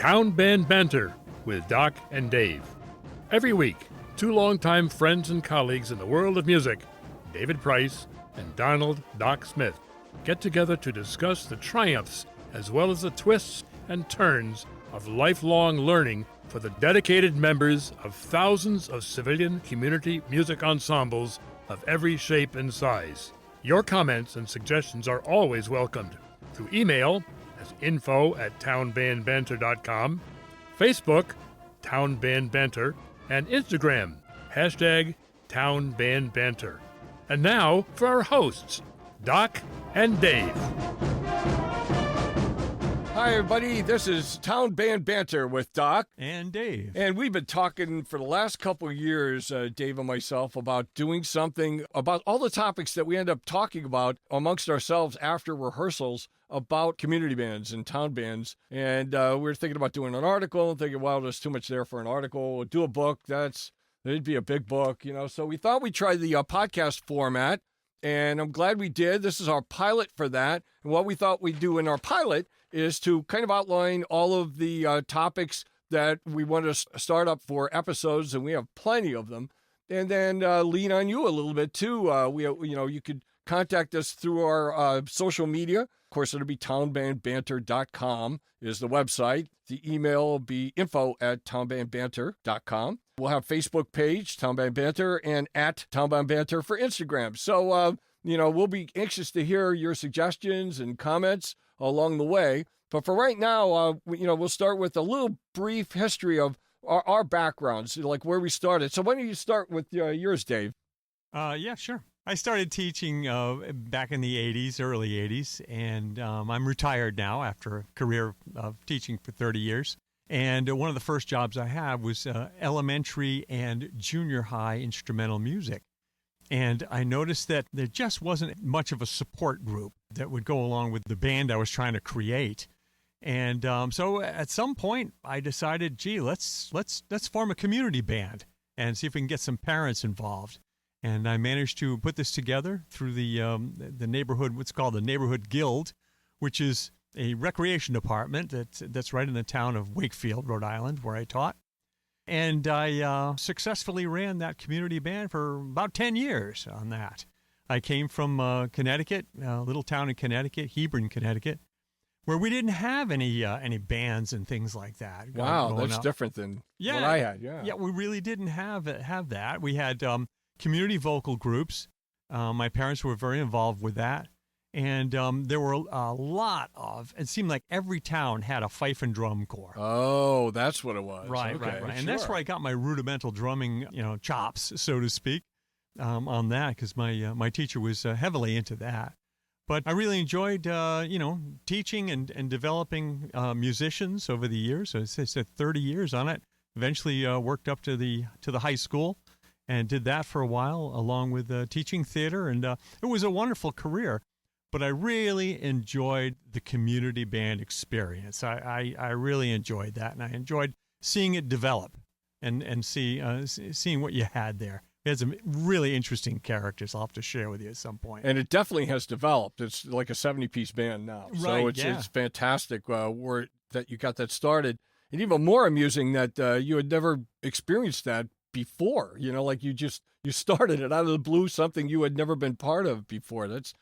Town Band Banter with Doc and Dave. Every week, two longtime friends and colleagues in the world of music, David Price and Donald Doc Smith, get together to discuss the triumphs as well as the twists and turns of lifelong learning for the dedicated members of thousands of civilian community music ensembles of every shape and size. Your comments and suggestions are always welcomed through email as info@townbandbanter.com, Facebook, Town Band Banter, and Instagram, #TownBandBanter. And now for our hosts, Doc and Dave. Hi, everybody. This is Town Band Banter with Doc and Dave. And we've been talking for the last couple of years, Dave and myself, about doing something about all the topics that we end up talking about amongst ourselves after rehearsals about community bands and town bands. And we were thinking about doing an article and thinking, well, there's too much there for an article. Do a book. It'd be a big book, you know. So we thought we'd try the podcast format. And I'm glad we did. This is our pilot for that. And what we thought we'd do in our pilot is to kind of outline all of the topics that we want to start up for episodes, and we have plenty of them. And then lean on you a little bit too. You could contact us through our social media. Of course, it'll be townbandbanter.com is the website. The email will be info@townbandbanter.com. We'll have Facebook page, Town Band Banter, and @Town Band Banter for Instagram. So, we'll be anxious to hear your suggestions and comments along the way. But for right now, we'll start with a little brief history of our backgrounds, like where we started. So why don't you start with yours, Dave? Yeah, sure. I started teaching back in the 80s, early 80s, and I'm retired now after a career of teaching for 30 years. And one of the first jobs I had was elementary and junior high instrumental music. And I noticed that there just wasn't much of a support group that would go along with the band I was trying to create. And so at some point I decided, gee, let's form a community band and see if we can get some parents involved. And I managed to put this together through the neighborhood, what's called the Neighborhood Guild, which is a recreation department that's right in the town of Wakefield, Rhode Island, where I taught. And I successfully ran that community band for about 10 years on that. I came from Connecticut, a little town in Connecticut, Hebron, Connecticut, where we didn't have any bands and things like that. Wow, that's different than what I had. Yeah, we really didn't have that. We had community vocal groups. My parents were very involved with that. And there were a lot of, it seemed like every town had a fife and drum corps. Oh, that's what it was. Right. And that's where I got my rudimental drumming, chops, so to speak, on that, because my teacher was heavily into that. But I really enjoyed, teaching and developing musicians over the years. So I said 30 years on it. Eventually worked up to the high school and did that for a while, along with teaching theater. And it was a wonderful career. But I really enjoyed the community band experience. I really enjoyed that, and I enjoyed seeing it develop and seeing what you had there. It had some really interesting characters I'll have to share with you at some point. And it definitely has developed. It's like a 70-piece band now. Right, so it's fantastic that you got that started. And even more amusing that you had never experienced that before. Like you started it out of the blue, something you had never been part of before. That's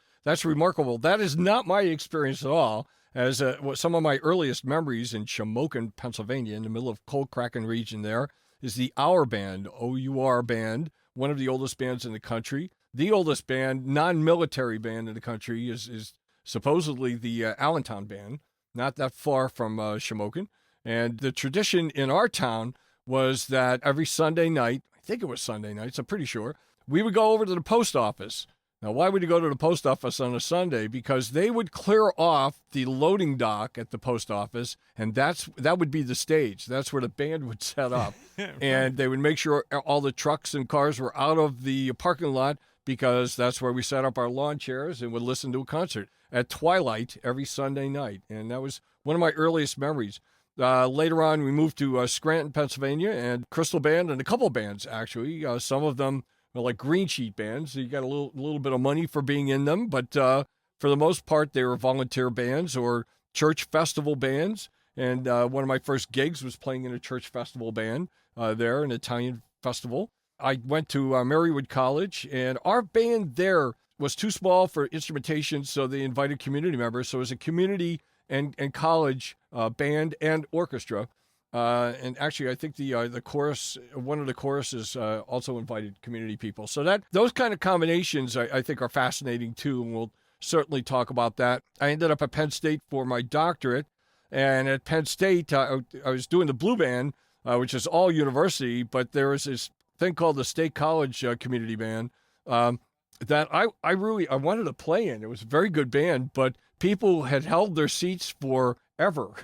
remarkable. That is not my experience at all, as some of my earliest memories in Shamokin, Pennsylvania, in the middle of Cold Kraken region there, is the Our Band, OUR Band, one of the oldest bands in the country. The oldest band, non-military band in the country is supposedly the Allentown Band, not that far from Shamokin. And the tradition in our town was that every Sunday night, I think it was Sunday nights, I'm pretty sure, we would go over to the post office. Now, why would you go to the post office on a Sunday? Because they would clear off the loading dock at the post office, and that would be the stage. That's where the band would set up. Right. And they would make sure all the trucks and cars were out of the parking lot, because that's where we set up our lawn chairs and would listen to a concert at twilight every Sunday night. And that was one of my earliest memories. Later on, we moved to Scranton, Pennsylvania, and Crystal Band, and a couple bands, actually. Some of them were like green sheet bands. So you got a little bit of money for being in them, but for the most part, they were volunteer bands or church festival bands. And one of my first gigs was playing in a church festival band there, an Italian festival. I went to Marywood College, and our band there was too small for instrumentation, so they invited community members. So it was a community and college band and orchestra. And actually, I think the chorus, one of the choruses also invited community people. So those kind of combinations, I think, are fascinating, too, and we'll certainly talk about that. I ended up at Penn State for my doctorate, and at Penn State, I was doing the blue band, which is all university, but there was this thing called the State College Community Band that I wanted to play in. It was a very good band, but people had held their seats forever.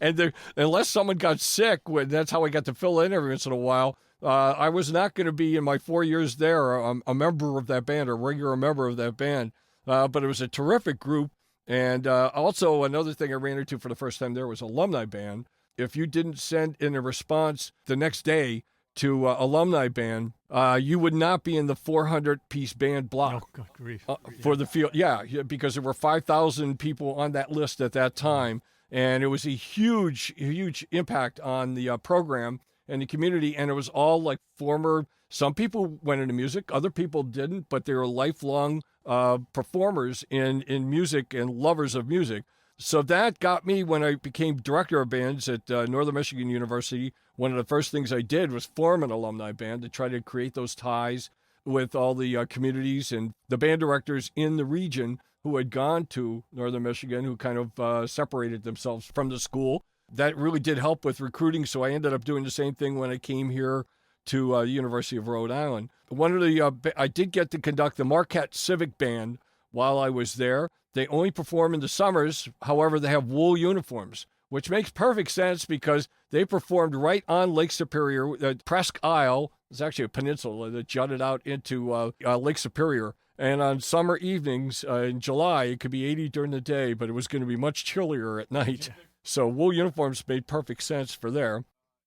And unless someone got sick, that's how I got to fill in every once in a while. I was not going to be, in my 4 years there, a member of that band, or regular member of that band. But it was a terrific group. And also another thing I ran into for the first time there was alumni band. If you didn't send in a response the next day to alumni band, you would not be in the 400-piece band block. Oh, God grief. For the field. Yeah, because there were 5,000 people on that list at that time. And it was a huge, huge impact on the program and the community. And it was all like some people went into music, other people didn't, but they were lifelong performers in music and lovers of music. So that got me, when I became director of bands at Northern Michigan University, one of the first things I did was form an alumni band to try to create those ties with all the communities and the band directors in the region who had gone to Northern Michigan, who kind of separated themselves from the school. That really did help with recruiting, so I ended up doing the same thing when I came here to the University of Rhode Island. I did get to conduct the Marquette Civic Band while I was there. They only perform in the summers. However, they have wool uniforms, which makes perfect sense because they performed right on Lake Superior. Presque Isle is actually a peninsula that jutted out into Lake Superior. And on summer evenings in July, it could be 80 during the day, but it was going to be much chillier at night. So wool uniforms made perfect sense for there.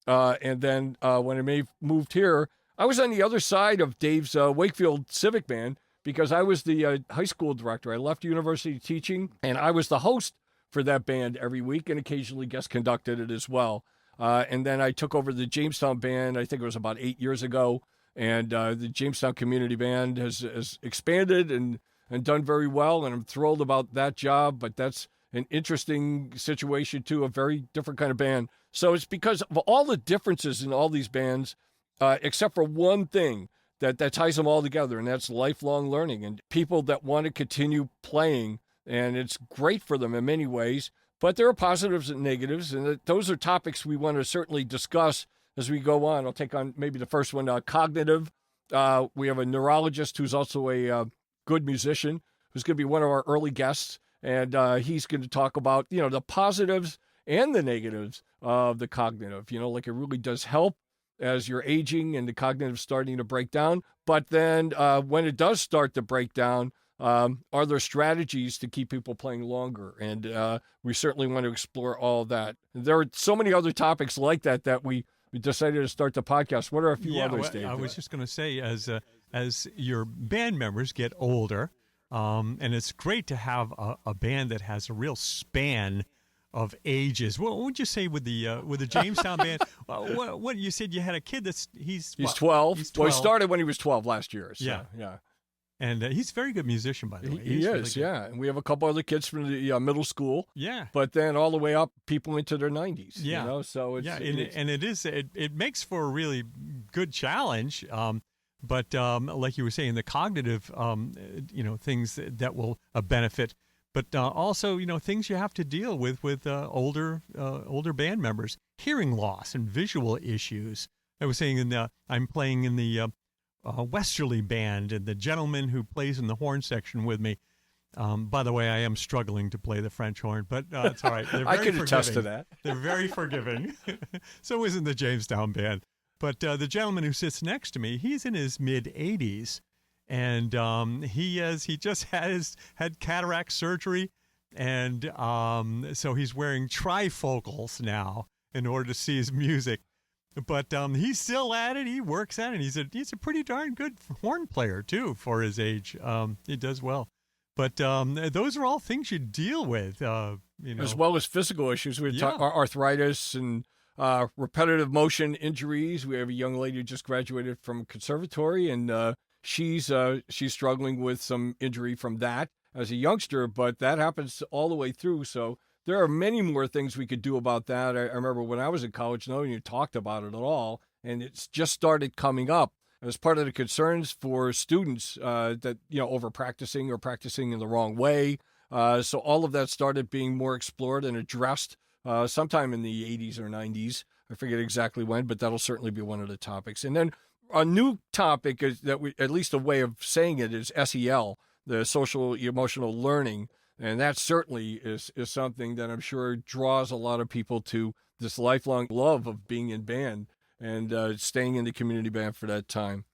And then when I moved here, I was on the other side of Dave's Wakefield Civic Band, because I was the high school director. I left university teaching, and I was the host for that band every week and occasionally guest conducted it as well. And then I took over the Jamestown Band, I think it was about 8 years ago, and the Jamestown Community Band has expanded and done very well, and I'm thrilled about that job, but that's an interesting situation too, a very different kind of band. So it's because of all the differences in all these bands, except for one thing, that ties them all together, and that's lifelong learning and people that want to continue playing, and it's great for them in many ways, but there are positives and negatives, and those are topics we want to certainly discuss as we go on. I'll take on maybe the first one, cognitive. We have a neurologist who's also a good musician who's going to be one of our early guests, and he's going to talk about, the positives and the negatives of the cognitive, like it really does help as you're aging and the cognitive starting to break down. But then when it does start to break down, are there strategies to keep people playing longer? And we certainly want to explore all of that. There are so many other topics like that we decided to start the podcast. What are a few others, Dave? I was just going to say, as your band members get older, and it's great to have a band that has a real span of ages. What would you say with the Jamestown band? What you said, you had a kid he's 12. He's 12. Well, he started when he was 12 last year. So, yeah. And he's a very good musician, by the way. He is, really, yeah. And we have a couple other kids from the middle school. Yeah. But then all the way up, people into their 90s. Yeah. So it's... it makes for a really good challenge. But like you were saying, the cognitive, things that will benefit. But also, things you have to deal with older band members, hearing loss and visual issues. I was saying I'm playing in the Westerly band, and the gentleman who plays in the horn section with me. By the way, I am struggling to play the French horn, but it's all right. I can attest to that. They're very forgiving. So isn't the Jamestown band. But the gentleman who sits next to me, he's in his mid-80s. And he just had cataract surgery, and so he's wearing trifocals now in order to see his music. But he's still at it. He works at it. He's a pretty darn good horn player too for his age. He does well. But those are all things you deal with. As well as physical issues. We talk arthritis and repetitive motion injuries. We have a young lady who just graduated from conservatory, and she's struggling with some injury from that as a youngster, but that happens all the way through. So there are many more things we could do about that. I remember when I was in college, no one talked about it at all, and it's just started coming up as part of the concerns for students that, over practicing or practicing in the wrong way. So all of that started being more explored and addressed sometime in the 80s or 90s. I forget exactly when, but that'll certainly be one of the topics. And then a new topic is that at least a way of saying it is SEL, the social emotional learning. And that certainly is something that I'm sure draws a lot of people to this lifelong love of being in band and staying in the community band for that time.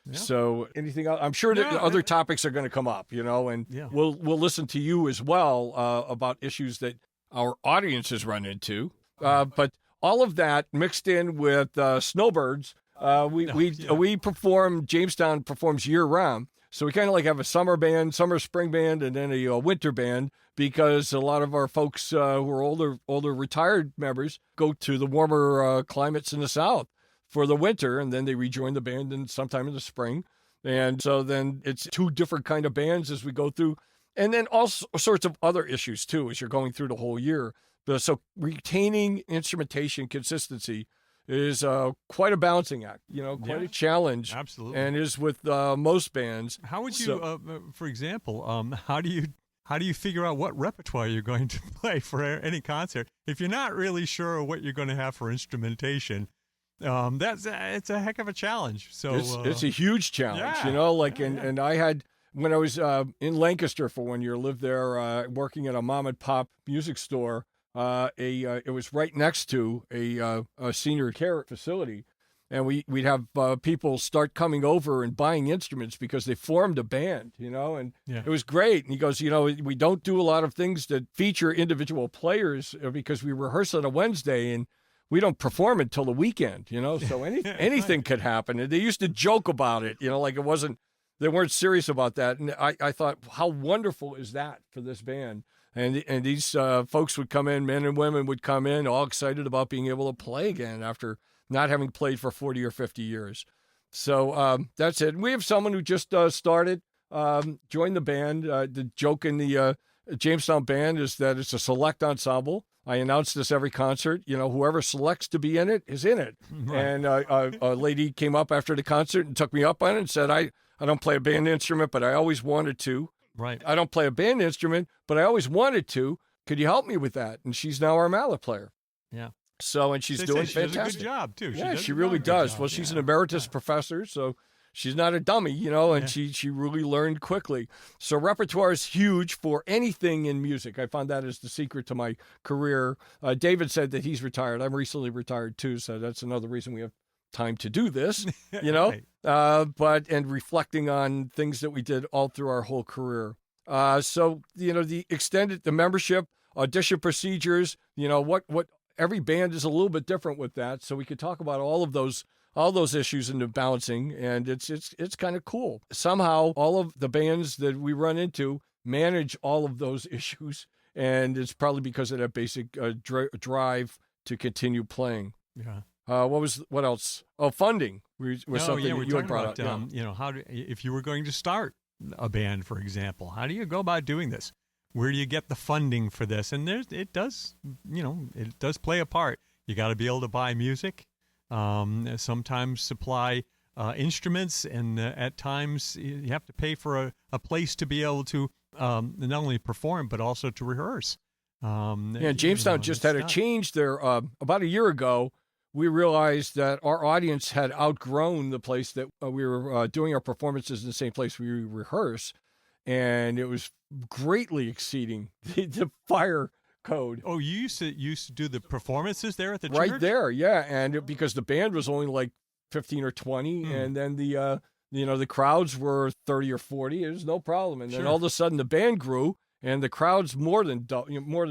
Yeah. So anything else? I'm sure that other topics are going to come up, and we'll listen to you as well about issues that our audiences run into. But all of that mixed in with Snowbirds, we perform. Jamestown performs year round, so we kind of like have a summer band, spring band, and then a winter band, because a lot of our folks who are older retired members go to the warmer climates in the South for the winter, and then they rejoin the band sometime in the spring. And so then it's two different kind of bands as we go through. And then all sorts of other issues, too, as you're going through the whole year. So retaining instrumentation consistency is quite a balancing act, quite a challenge. Absolutely. And is with most bands. How would you, for example, how do you figure out what repertoire you're going to play for any concert if you're not really sure what you're going to have for instrumentation? It's a heck of a challenge. So it's a huge challenge, and I had, when I was in Lancaster for 1 year, lived there working at a mom and pop music store. It was right next to a senior care facility, and we'd have people start coming over and buying instruments because they formed a band, and it was great. And he goes, we don't do a lot of things that feature individual players because we rehearse on a Wednesday and we don't perform until the weekend, so anything could happen. And they used to joke about it, like it wasn't, they weren't serious about that. And I thought, how wonderful is that for this band? And these folks would come in, men and women would come in all excited about being able to play again after not having played for 40 or 50 years. So that's it. We have someone who just started, joined the band. The joke in the Jamestown band is that it's a select ensemble. I announce this every concert. Whoever selects to be in it is in it. Right. And a lady came up after the concert and took me up on it and said, I don't play a band instrument, but I always wanted to. Right. I don't play a band instrument, but I always wanted to. Could you help me with that? And she's now our mallet player. Yeah. So, and she's doing fantastic. fantastic. Does a good job, too. She really does. Well, she's an emeritus professor, so she's not a dummy, and she really learned quickly. So repertoire is huge for anything in music. I found that is the secret to my career. David said that he's retired. I'm recently retired, too, so that's another reason we have time to do this, Right. and reflecting on things that we did all through our whole career. So, the membership, audition procedures, what every band is a little bit different with that. So we could talk about all those issues in the balancing, and it's kind of cool. Somehow all of the bands that we run into manage all of those issues, and it's probably because of that basic drive to continue playing. Yeah. What else? Oh, funding was something that you had brought up. If you were going to start a band, for example, how do you go about doing this? Where do you get the funding for this? And it does play a part. You got to be able to buy music, sometimes supply instruments, and at times you have to pay for a place to be able to not only perform but also to rehearse. Jamestown just had a change there about a year ago. We realized that our audience had outgrown the place that we were doing our performances in the same place we rehearse, and it was greatly exceeding the fire code. Oh, you used to do the performances there at the church? Right there, yeah, and because the band was only like 15 or 20, and then the crowds were 30 or 40, it was no problem, and then all of a sudden the band grew. And the crowds more than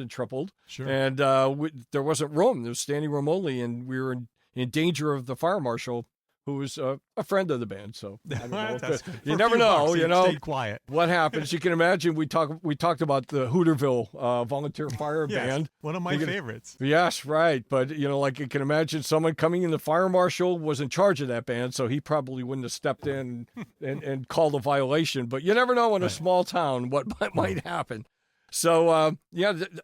tripled. Sure. And there wasn't room. There was standing room only, and we were in danger of the fire marshal, who was a friend of the band. So I don't know. That's good. You For a never few know, bucks, you he know. stayed quiet. What happens? You can imagine we talked about the Hooterville volunteer fire Yes, band. one of my favorites. Yes, right. But, like you can imagine someone coming in, the fire marshal was in charge of that band, so he probably wouldn't have stepped in and called a violation. But you never know in a small town what might happen. So,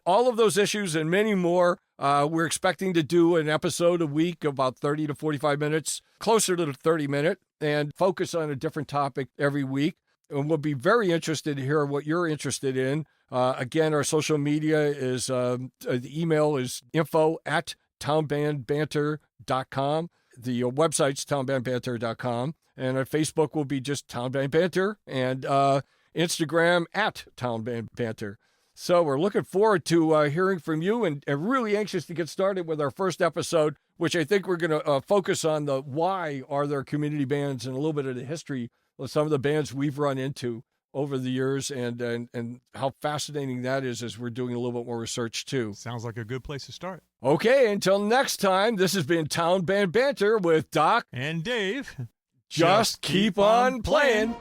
all of those issues and many more, we're expecting to do an episode a week, about 30 to 45 minutes, closer to the 30-minute, and focus on a different topic every week. And we'll be very interested to hear what you're interested in. Again, our social media is, the email is info@townbandbanter.com. The website's townbandbanter.com. And our Facebook will be just townbandbanter, and Instagram @townbandbanter. So we're looking forward to hearing from you, and really anxious to get started with our first episode, which I think we're going to focus on the why are there community bands and a little bit of the history of some of the bands we've run into over the years, and how fascinating that is as we're doing a little bit more research too. Sounds like a good place to start. Okay, until next time, this has been Town Band Banter with Doc and Dave. Just keep on playing.